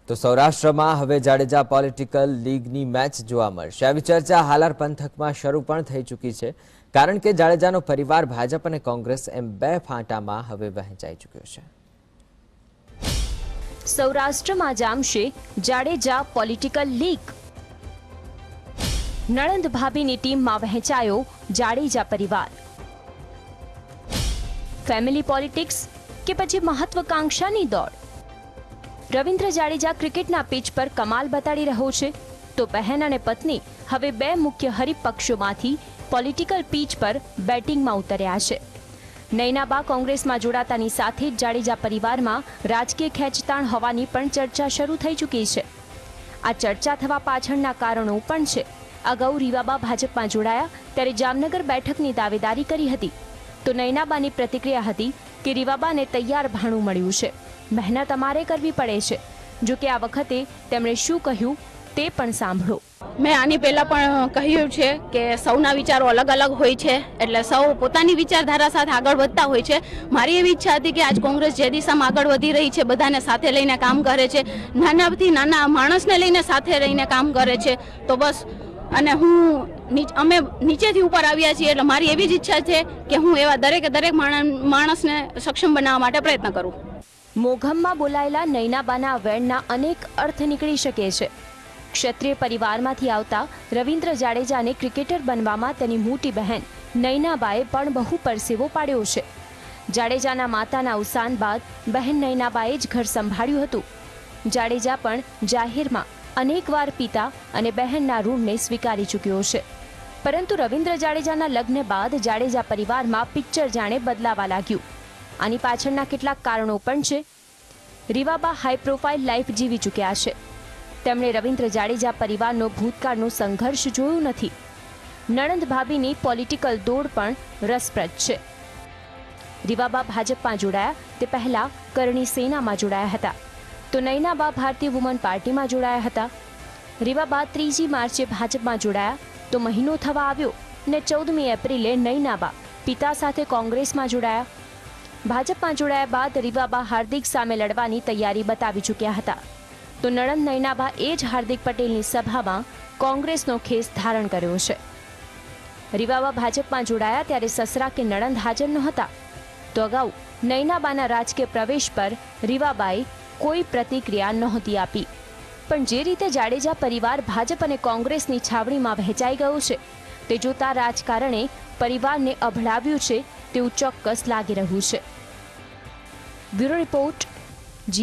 તો સૌરાષ્ટ્રમાં હવે જાડેજા પોલિટિકલ લીગની મેચ જોવા મળશે। આવી ચર્ચા હાલાર પંથકમાં શરૂ પણ થઈ ચૂકી છે, કારણ કે જાડેજાનો પરિવાર ભાજપ અને કોંગ્રેસ એમ બે ફાંટામાં હવે વહેંચાઈ ચૂક્યો છે। સૌરાષ્ટ્રમાં જામશે જાડેજા પોલિટિકલ લીગ। નણંદ ભાભીની ટીમમાં વહેંચાયો જાડેજા પરિવાર। ફેમિલી પોલિટિક્સ કે પછી મહત્વાકાંક્ષાની દોડ? રવિન્દ્ર જાડેજા ક્રિકેટના પિચ પર કમાલ બતાડી રહ્યો છે, તો બહેન અને પત્ની હવે બે મુખ્ય હરીફ પક્ષોમાંથી પોલિટિકલ પિચ પર બેટિંગમાં ઉતર્યા છે। નૈનાબા કોંગ્રેસમાં જોડાતાની સાથે જ જાડેજા પરિવારમાં રાજકીય ખેંચતાણ હોવાની પણ ચર્ચા શરૂ થઈ ચૂકી છે। આ ચર્ચા થવા પાછળના કારણો પણ છે। અગાઉ રીવાબા ભાજપમાં જોડાયા ત્યારે જામનગર બેઠકની દાવેદારી કરી હતી, તો નૈનાબાની પ્રતિક્રિયા હતી કે રીવાબાને તૈયાર ભાણું મળ્યું છે, મહેનત અમારે કરવી પડે છે। જો કે આ વખતે તેમણે શું કહ્યું તે પણ સાંભળો। મેં આની પહેલા પણ કહ્યું છે કે સૌના વિચારો અલગ અલગ હોય છે, એટલે સૌ પોતાની વિચારધારા સાથે આગળ વધતા હોય છે। મારી એવી ઈચ્છા હતી કે આજ કોંગ્રેસ જે દિશામાં આગળ વધી રહી છે, બધાને સાથે લઈને કામ કરે છે, નાનાથી નાના માણસને લઈને સાથે રહીને કામ કરે છે, તો બસ અને અમે નીચેથી ઉપર આવ્યા છીએ, એટલે મારી એવી જ ઈચ્છા છે કે હું એવા દરેક માણસને સક્ષમ બનાવવા માટે પ્રયત્ન કરું। મોઘમમાં બોલાયેલા નૈનાબાના વેણના અનેક અર્થ નીકળી શકે છે। ક્ષત્રિય પરિવારમાંથી આવતા રવિન્દ્ર જાડેજાને ક્રિકેટર બનવામાં તેની મોટી બહેન નૈનાબાએ પણ બહુ પરસેવો પાડ્યો છે। જાડેજાના માતાના અવસાન બાદ બહેન નૈનાબાએ જ ઘર સંભાળ્યું હતું। જાડેજા પણ જાહેરમાં અનેકવાર પિતા અને બહેનના ઋણને સ્વીકારી ચૂક્યો છે, પરંતુ રવિન્દ્ર જાડેજાના લગ્ન બાદ જાડેજા પરિવારમાં પિક્ચર જાણે બદલાવા લાગ્યું। આની પાછળના કેટલાક કારણો પણ છે। રીવાબા હાઈ પ્રોફાઇલ લાઈફ જીવી ચૂક્યા છે, તેમણે રવિન્દ્ર જાડેજા પરિવારનો ભૂતકાળનો સંઘર્ષ જોયો નથી। નણંદ ભાભીની પોલિટિકલ દોડ પણ રસપ્રદ છે। રીવાબા ભાજપમાં જોડાયા તે પહેલા કરણી સેનામાં જોડાયા હતા, તો નૈનાબા ભારતીય વુમન પાર્ટીમાં જોડાયા હતા। રીવાબા 3જી માર્ચે ભાજપમાં જોડાયા તો મહિનો થવા આવ્યો ને 14મી એપ્રિલે નૈનાબા પિતા સાથે કોંગ્રેસમાં જોડાયા। ભાજપમાં જોડાયા બાદ રીવાબા હાર્દિક સામે લડવાની તૈયારી બતાવી ચૂક્યા હતા, તો નણંદ નૈનાબા એ જ હાર્દિક પટેલની સભામાં કોંગ્રેસનો ખેસ ધારણ કર્યો છે। રીવાબા ભાજપમાં જોડાયા ત્યારે સસરા કે નણંદ હાજર નહોતા, તો અગાઉ નૈનાબાના રાજકીય પ્રવેશ પર રીવાબાએ કોઈ પ્રતિક્રિયા નહોતી આપી। પણ જે રીતે જાડેજા પરિવાર ભાજપ અને કોંગ્રેસની છાવણીમાં વહેંચાઈ ગયો છે, તે જોતા રાજકારણે પરિવારને અભડાવ્યું છે તેવું ચોક્કસ લાગી રહ્યું છે। Bureau report,